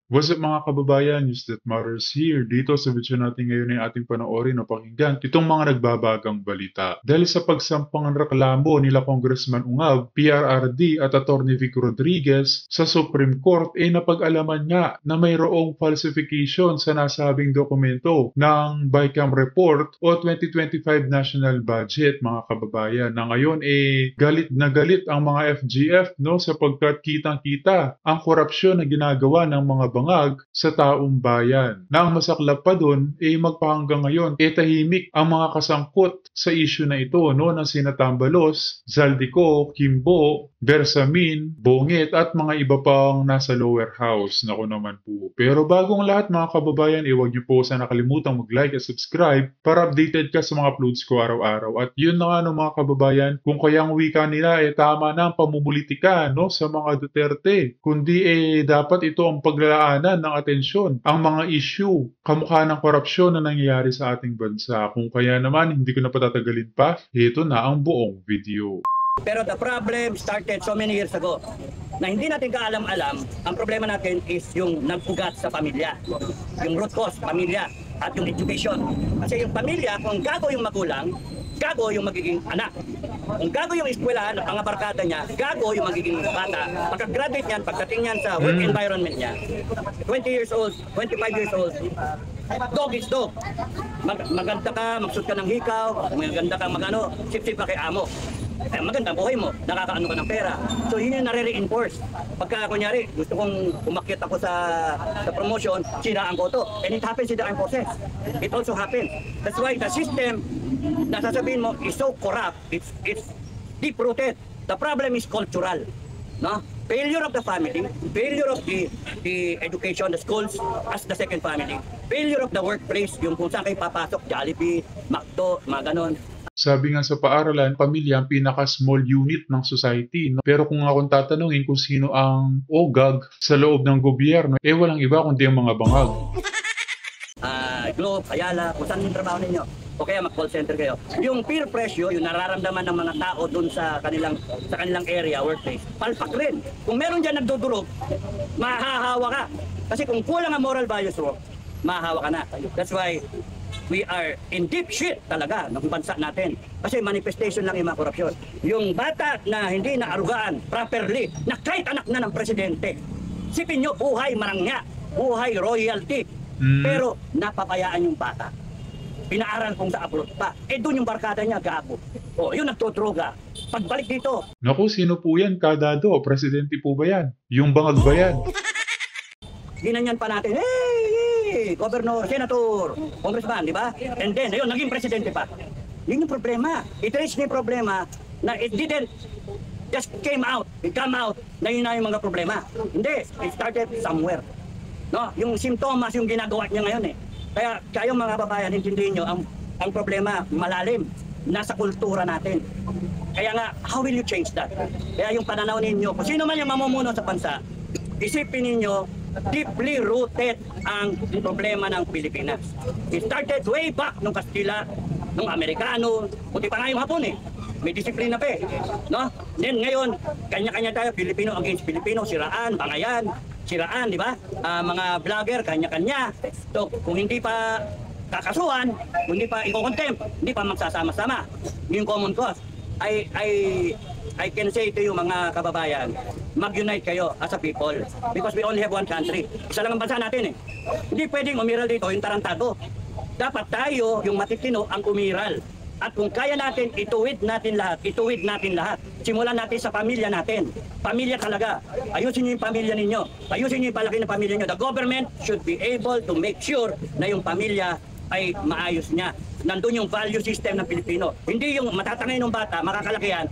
What's up mga kababayan, News That Matters here. Dito sa video natin ngayon ay ating panoorin o pakinggan itong mga nagbabagang balita. Dahil sa pagsampang ng reklamo nila Congressman Ungab, PRRD at Atty. Vic Rodriguez sa Supreme Court ay napag-alaman nga na mayroong falsification sa nasabing dokumento ng BICAM Report o 2025 National Budget mga kababayan. Na ngayon ay galit na galit ang mga FGF no, sapagkat kitang-kita ang korupsyon na ginagawa ng mga bangag sa taong bayan. Na ang masaklap pa dun, magpahanggang ngayon, tahimik ang mga kasangkot sa issue na ito, no, ng sina Tambalos, Zaldico, Kimbo, Bersamin, Bongit, at mga iba pang nasa lower house. Naku naman po. Pero bagong lahat mga kababayan, huwag niyo po sana kalimutang mag-like at subscribe para updated ka sa mga uploads ko araw-araw. At yun na nga no, mga kababayan, kung kaya ang wika nila tama na ang pamumulitika no, sa mga Duterte, kundi dapat ito ang paglalaanan ng atensyon, ang mga issue, kamukha ng korupsyon na nangyayari sa ating bansa. Kung kaya naman, hindi ko na patatagalin pa, ito na ang buong video. Pero the problem started so many years ago na hindi natin kaalam-alam. Ang problema natin is yung nag-ugat sa pamilya. Yung root cause, pamilya at yung education. Kasi yung pamilya, kung gago yung magulang, gago yung magiging anak. Kung gago yung eskwelahan at mga barkada niya, gago yung magiging bata. Pagka-graduate niyan, pagdating niyan sa work environment niya, 20 years old, 25 years old, dog is dog. Maganda ka, magsuot ka ng hikaw, maganda ka magano, sip-sip ka kay amo. Maganda buhay mo, nakakaano ka ng pera. So yun yung nare-reinforce. Pagka kunyari, gusto kong umakyat ako sa promotion, sinaan ko to. And it happens in the armed forces. It also happens. That's why the system na sasabihin mo is so corrupt, it's deep-rooted. The problem is cultural. No? Failure of the family, failure of the education, the schools as the second family, failure of the workplace, yung kung saan kayo papasok, Jollibee, McDo, mga ganon. Sabi nga sa paaralan, pamilya ang pinaka-small unit ng society. No? Pero kung akong tatanungin kung sino ang OGAG sa loob ng gobyerno, walang iba kundi ang mga bangag. Globe, Ayala, kung saan yung trabaho ninyo. O kaya mag-call center kayo. Yung peer pressure, yung nararamdaman ng mga tao dun sa kanilang area, workplace, palpak rin. Kung meron dyan nagdudurog, mahahawa ka. Kasi kung kulang ang moral values mo, mahahawa ka na. That's why we are in deep shit talaga ng bansa natin. Kasi manifestation lang yung mga korupsyon. Yung bata na hindi naarugaan properly, na kahit anak na ng presidente, sipin nyo, buhay marangya, buhay royalty. Pero napapayaan yung bata. Pinaaral kung sa abroad pa. Doon yung barkada niya, gago. Yun nagtodroga. Pagbalik dito. Naku, sino po yan? Kadado? Presidente po ba yan? Yung bangag ba yan? Ginanyan pa natin, hey, governor, senator, congressman, di ba? And then, ayun, naging presidente pa. Yun yung problema. It reached yung problema na it didn't just come out na yun na yung mga problema. Hindi, it started somewhere. No, yung simptomas yung ginagawa niya ngayon eh. Kaya kayong mga babayan, intindihin nyo, ang problema malalim, nasa kultura natin. Kaya nga, how will you change that? Kaya yung pananaw ninyo, kung sino man yung mamumuno sa bansa, isipin ninyo, deeply rooted ang problema ng Pilipinas. It started way back nung Kastila, nung Amerikano, puti pa nga yung Hapon eh. May disiplina pa eh. No? Then ngayon, kanya-kanya tayo, Pilipino against Pilipino, siraan, bangayan, siraan, di ba? Mga vlogger, kanya-kanya. So, kung hindi pa kakasuhan, kung hindi pa i-contempt, hindi pa magsasama-sama. Yung common cause. I can say to you mga kababayan, mag-unite kayo as a people because we only have one country. Isa lang ang bansa natin eh. Hindi pwedeng umiral dito yung tarantado. Dapat tayo, yung matitino, ang umiral. At kung kaya natin, ituwid natin lahat. Simulan natin sa pamilya natin. Pamilya talaga. Ayusin niyo yung pamilya ninyo. Ayusin niyo yung palaki ng pamilya niyo. The government should be able to make sure na yung pamilya ay maayos niya. Nandun yung value system ng Pilipino. Hindi yung matatangay ng bata, makakalakihan,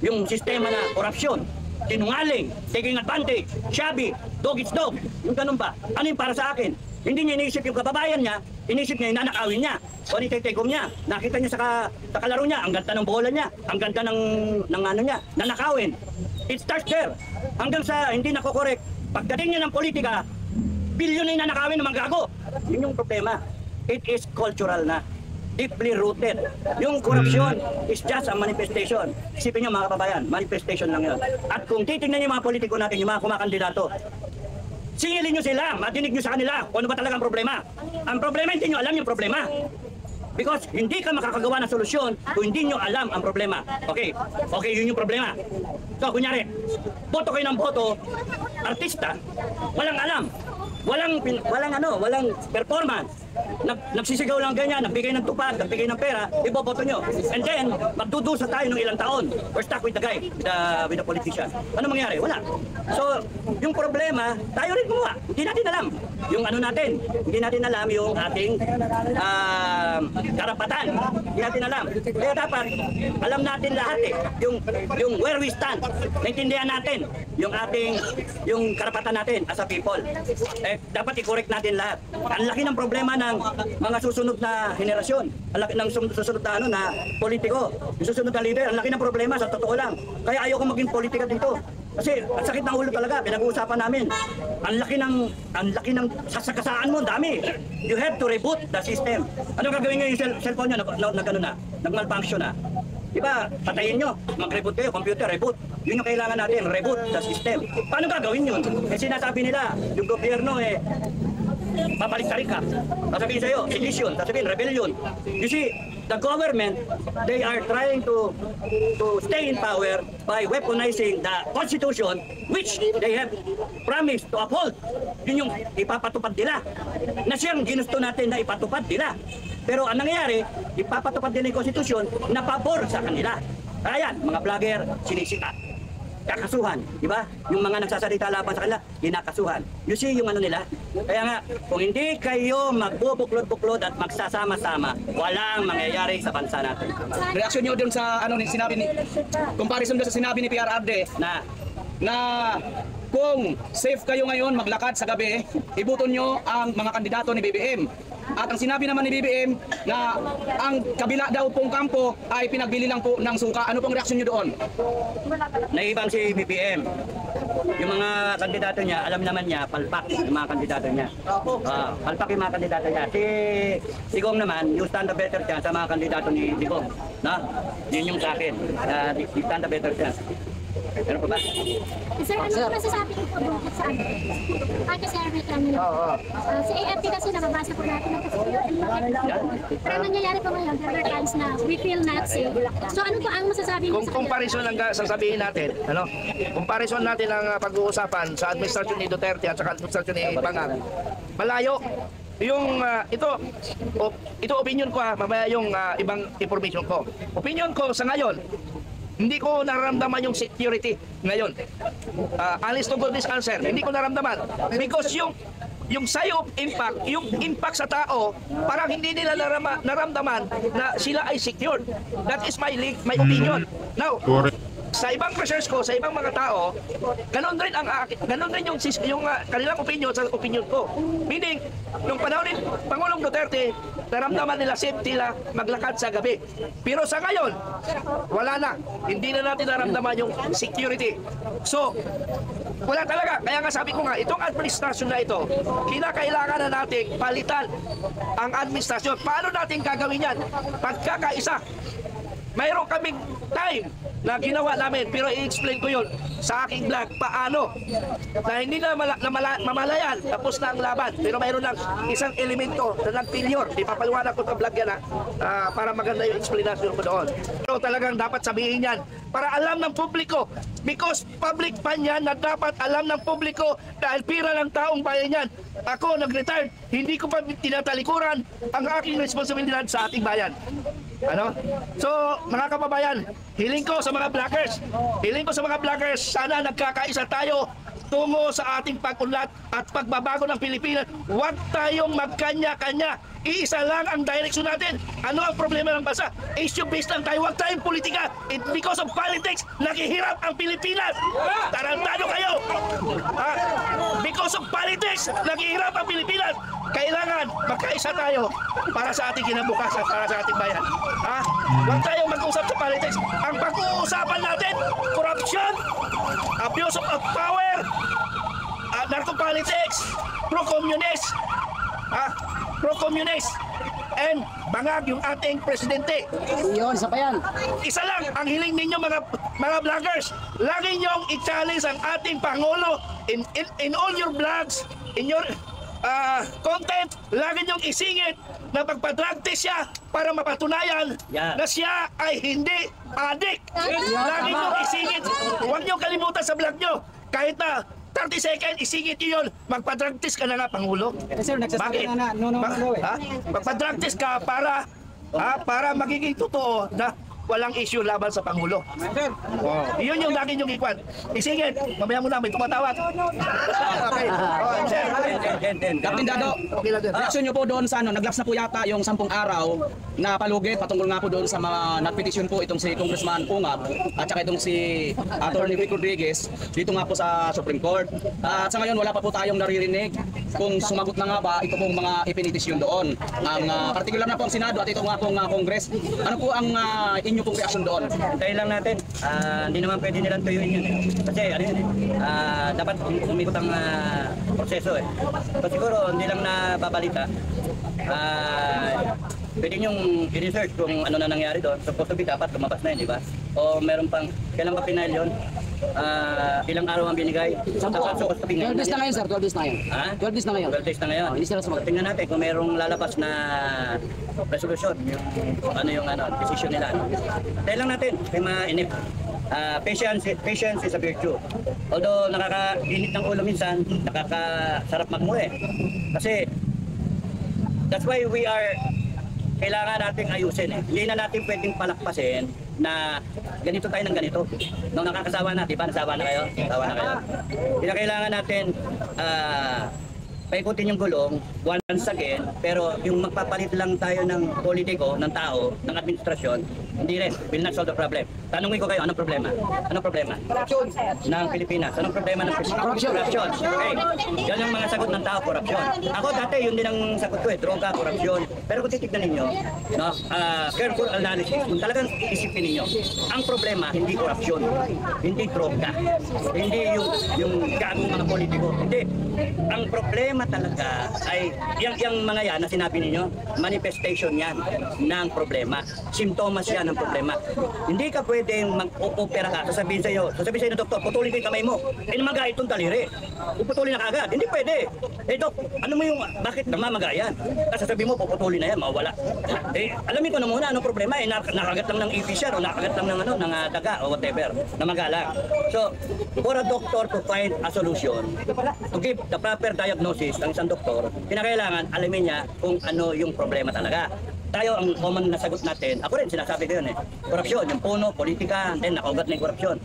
yung sistema na korupsyon, sinungaling, taking advantage, shabby, dog is dog. Yung ganun ba? Ano yung para sa akin? Hindi niya iniisip yung kababayan niya, inisip niya yung nanakawin niya. O nitetegom niya, nakita niya sa kalaro niya, ang ganda ng bola niya, ang ganda ng ano niya, nanakawin. It starts there. Hanggang sa hindi nakokorek. Pagdating niya ng politika, bilyon na yung nanakawin ng mga gago. Yun yung problema. It is cultural na. Deeply rooted. Yung korupsyon is just a manifestation. Isipin niyo mga kababayan, manifestation lang yun. At kung titignan niyo mga politiko natin, yung mga kumakandidato, Singilin nyo sila, madinig nyo sa kanila kung ano ba talaga ang problema. Ang problema, hindi nyo alam yung problema. Because hindi ka makakagawa ng solusyon kung hindi nyo alam ang problema. Okay, yun yung problema. So, kunyari, boto kayo ng boto, artista, walang alam. Walang performance. Nagsisigaw lang ganyan, nagbigay ng tupad, nagbigay ng pera, iboboto nyo. And then, magdudusa tayo ng ilang taon. We're stuck with the guy, with the politician. Ano mangyari? Wala. So, yung problema, tayo rin gumawa. Hindi natin alam. Yung ano natin, hindi natin alam yung ating karapatan. Hindi natin alam. Kaya dapat, alam natin lahat eh. Yung where we stand. Naintindihan natin yung karapatan natin as a people. Dapat i-correct natin lahat. Ang laki ng problema ng mga susunod na henerasyon. Ang laki ng susunod na, na politiko. Yung susunod na leader, ang laki ng problema sa totoo lang. Kaya ayoko maging politika dito. Kasi ang sakit ng ulo talaga, pinag-uusapan namin. Ang laki ng sasakasaan mo, dami. You have to reboot the system. Ano gagawin nyo yung cellphone nyo nag-malfunction na? Diba, patayin nyo, mag-reboot kayo, computer, reboot. Yun yung kailangan natin, reboot the system. Paano gagawin yun? Kasi sinasabi nila, yung gobyerno babalik-tarik ka. Sasabihin sa'yo, sedition, sasabihin, rebellion. You see, the government, they are trying to stay in power by weaponizing the constitution which they have promised to uphold. Yun yung ipapatupad nila. Na siyang ginusto natin na ipatupad nila. Pero ang nangyayari, ipapatupad nila yung konstitusyon na pabor sa kanila. Kaya yan, mga vlogger, sinisita. Kakasuhan, di ba? Yung mga nagsasalita laban sa kanila, kinakasuhan. You see yung ano nila? Kaya nga, kung hindi kayo magbubuklod-buklod at magsasama-sama, walang mangyayari sa bansa natin. Reaksyon niyo dun sa ano ni sinabi ni comparison doon sa sinabi ni PRRD na kung safe kayo ngayon maglakad sa gabi, ibuton nyo ang mga kandidato ni BBM. At ang sinabi naman ni BBM na ang kabila daw pong kampo ay pinagbili lang po ng suka. Ano pong reaksyon nyo doon? Naibang si BBM. Yung mga kandidato niya, alam naman niya, palpak yung mga kandidato niya. Palpak yung mga kandidato niya. Si Gong naman, you stand a better chance sa mga kandidato ni Gong. Yun yung sa akin. You stand a better chance. Pero pa ba? Sir, ano yung masasabi ko po doon sa ano? Kasi Army kami. Si AFP kasi nababasa po natin ng pero nangyayari po ngayon, there are times na we feel not safe. So ano po ang masasabi niyo Kung comparison ang sasabihin natin, ano? Comparison natin ang pag-uusapan sa administrasyon ni Duterte at sa administrasyon ni Bangag. Malayo. Yung ito opinion ko mamaya yung ibang information ko. Opinion ko sa ngayon, hindi ko nararamdaman yung security ngayon. Honest to goodness answer, hindi ko nararamdaman. Because yung side of impact, yung impact sa tao, parang hindi nila naramdaman na sila ay secured. That is my opinion. Now, sa ibang research ko, sa ibang mga tao, ganon rin yung kanilang opinion sa opinion ko. Meaning, nung panahon ni Pangulong Duterte, naramdaman nila safety nila maglakad sa gabi. Pero sa ngayon, wala na. Hindi na natin naramdaman yung security. So, wala talaga. Kaya nga sabi ko nga, itong administrasyon na ito, kinakailangan na natin palitan ang administrasyon. Paano natin gagawin yan? Pagkakaisa. Mayroon kaming time na ginawa namin, pero i-explain ko yun sa aking vlog paano na hindi na mamalayan tapos na ang laban, pero mayroon lang isang elemento na nag-failure. Ipapaliwanag ko sa vlog yan para maganda yung explanation ko doon. Pero talagang dapat sabihin yan para alam ng publiko, because public fund yan na dapat alam ng publiko dahil pira ng taong bayan yan. Ako nag-retired, hindi ko pa tinatalikuran ang aking responsibilidad sa ating bayan. Ano? So, mga kababayan, hiling ko sa mga vloggers, sana nagkakaisa tayo tungo sa ating pag-unlad at pagbabago ng Pilipinas. Huwag tayong magkanya-kanya. Iisa lang ang direksyon natin. Ano ang problema ng bansa? Issue-based lang tayo. Huwag tayong politika. Because of politics, naghihirap ang Pilipinas. Tarantado kayo. Because of politics, naghihirap ang Pilipinas. Kailangan magkaisa tayo para sa ating kinabukasan, para sa ating bayan. Huwag tayong mag-usap sa politics. Ang pag-uusapan natin, corruption, abuse of power, narco-politics, pro-communist, and Bangag yung ating presidente. Yun, isa pa yan. Isa lang ang hiling ninyo mga mga vloggers, lagi niyong i-challenge ang ating Pangulo in all your vlogs, in your content, lagi niyong isingit na pagpa-drug test siya para mapatunayan Yeah. na siya ay hindi adik. Lagi niyong isingit. Huwag niyong kalimutan sa vlog niyo. Kahit na 30 seconds, isingit niyo yun. Magpa-drug test ka na nga, Pangulo. Sir, nagsasabi Bakit? na Magpa-drug test ka para magiging totoo na walang issue laban sa Pangulo. Yun yung lagi yung ikwan. Isingit, mamaya muna, may tumatawag. Okay. Sir. Captain Dado, Okay lang din. reaksyon nyo po doon sa naglaps na po yata yung 10 araw na palugit patungkol nga po doon sa mga nagpetisyon po itong si Congressman Ungab at saka itong si Attorney Vic Rodriguez dito nga po sa Supreme Court. At sa ngayon wala pa po tayong naririnig kung sumagot na nga ba ito pong mga ipinitisyon doon. Ang particular na po ang Senado at ito nga pong Congress. Ano po ang inyo pong reaksyon doon? Tayo lang natin, hindi naman pwede nilang tuyuin yun. Kasi ano yun dapat umikot ang proseso eh. So siguro hindi lang nababalita. Pwede niyong i-research kung ano na nangyari doon. Supposed to be dapat lumabas na yun, di ba? O meron pang, kailan pa final yun? Ilang araw ang binigay? Supposed to be 12 days na ngayon, sir. 12 days na ngayon. Ha? 12 days na ngayon. 12 days na ngayon. Hindi sila sumagot. Tingnan natin kung merong lalabas na resolution, yung decision nila. No? Tayo lang natin, may mainip. Patience is a virtue. Although nakakainit ng ulo minsan, nakakasarap magmuhi. Kasi that's why kailangan nating ayusin eh. Hindi na natin pwedeng palakpasin na ganito tayo ng ganito. Nung nakakasawa na, di ba? Nasawa na kayo? Nasawa na kayo? Kailangan natin paikutin yung gulong once again, pero yung magpapalit lang tayo ng politiko, ng tao, ng administrasyon, hindi rin, will not solve the problem. Tanungin ko kayo, anong problema? Anong problema? Ng Pilipinas. Anong problema ng Pilipinas? Corruption. Okay. Yan yung mga sagot ng tao, corruption. Ako dati, yun din ang sagot ko eh, droga, corruption. Pero kung titignan ninyo, no, careful analysis, kung talagang isipin ninyo, ang problema, hindi corruption, hindi droga, hindi yung gagong mga politiko. Hindi. Ang problema talaga ay yung mga yan na sinabi ninyo, manifestation yan ng problema. Simptomas yan ng problema. Hindi ka pwedeng mag-opera ka, sasabihin sa'yo ng doktor, putulin ko yung kamay mo. Namaga itong taliri. Puputulin na kagad. Hindi pwede. Dok, ano mo yung, bakit namamaga yan? Kasi sasabihin mo, puputulin na yan, mawala. Alamin ko na muna, anong problema? Nakagat lang ng ipis yan, o nakagat lang ng daga, o whatever. Namaga lang. So, for a doctor to find a solution, to give the proper diagnosis ang isang doktor, kinakailangan alamin niya kung ano yung problema talaga. Tayo, ang common na sagot natin, ako rin sinasabi ko yun eh, korupsyon, yung puno, politika, then nakaugat na yung korupsyon.